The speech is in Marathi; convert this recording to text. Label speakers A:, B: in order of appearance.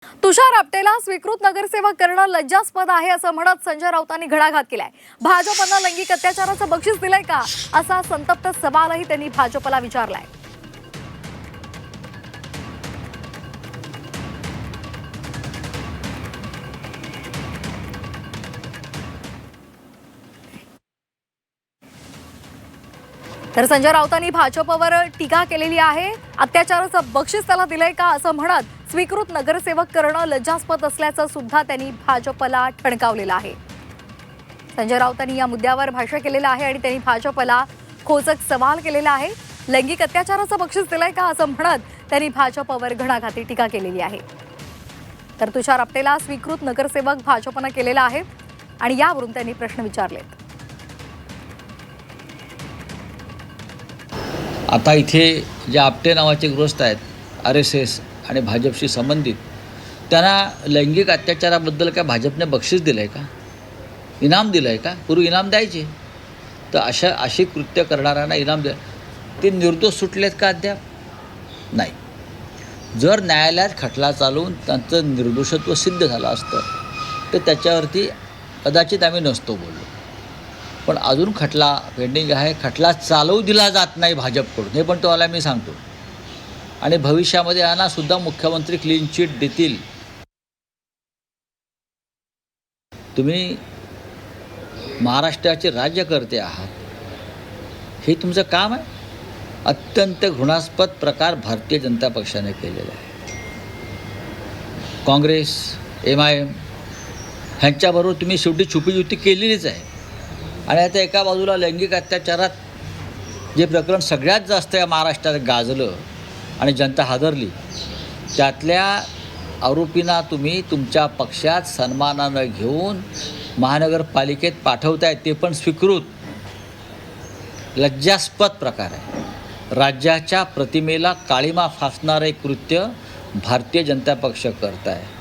A: तुषार आपटेला स्वीकृत नगरसेवक करणं लज्जास्पद आहे असं म्हणत संजय राऊतांनी घणाघात केलाय। भाजपनं लैंगिक अत्याचाराचं बक्षीस दिलंय का असा संतप्त सवालही त्यांनी भाजपला विचारलाय। तर संजय राऊतांनी भाजपवर टीका केलेली आहे। अत्याचाराचं बक्षीस त्याला दिलंय का असं म्हणत स्वीकृत नगरसेवक करणं लज्जास्पद असल्याचं सुद्धा त्यांनी भाजपला ठणकावलेलं आहे। संजय राऊतांनी या मुद्द्यावर भाष्य केलेलं आहे आणि त्यांनी भाजपला खोचक सवाल केलेला आहे। लैंगिक अत्याचाराचं बक्षीस दिलंय का असं म्हणत त्यांनी भाजपवर घणाघाती टीका केलेली आहे। तर तुषार आपटेला स्वीकृत नगरसेवक भाजपनं केलेला आहे आणि यावरून त्यांनी प्रश्न विचारलेत।
B: आता इथे जे आपटे नावाचे गृहस्थ आहेत RSS आणि भाजपशी संबंधित, त्यांना लैंगिक अत्याचाराबद्दल काय भाजपने बक्षीस दिलं आहे का, इनाम दिलं आहे का? पूर्वी इनाम द्यायचे, तर अशी कृत्य करणाऱ्यांना इनाम द्या। ते निर्दोष सुटलेत का अद्याप? नाही। जर न्यायालयात खटला चालवून त्यांचं निर्दोषत्व सिद्ध झालं असतं तर त्याच्यावरती कदाचित आम्ही नसतो बोललो, पण अजून खटला पेंडिंग आहे। खटला चालवू दिला जात नाही भाजपकडून, हे पण तुम्हाला मी सांगतो। आणि भविष्यामध्ये यांना सुद्धा मुख्यमंत्री क्लीन चिट देतील। तुम्ही महाराष्ट्राचे राज्यकर्ते आहात, हे तुमचं काम आहे। अत्यंत घृणास्पद प्रकार भारतीय जनता पक्षाने केलेला आहे। काँग्रेस, MIM ह्यांच्याबरोबर तुम्ही शेवटी छुपीयुती केलेलीच आहे। आणि आता एका बाजूला लैंगिक अत्याचारात जे प्रकरण सगळ्यात जास्त या महाराष्ट्रात गाजलं आणि जनता हादरली, त्यातल्या आरोपींना तुम्ही तुमच्या पक्षात सन्मानानं घेऊन महानगरपालिकेत पाठवताय, ते पण स्वीकृत। लज्जास्पद प्रकार आहे। राज्याच्या प्रतिमेला काळिमा फासणारे कृत्य भारतीय जनता पक्ष करत आहे।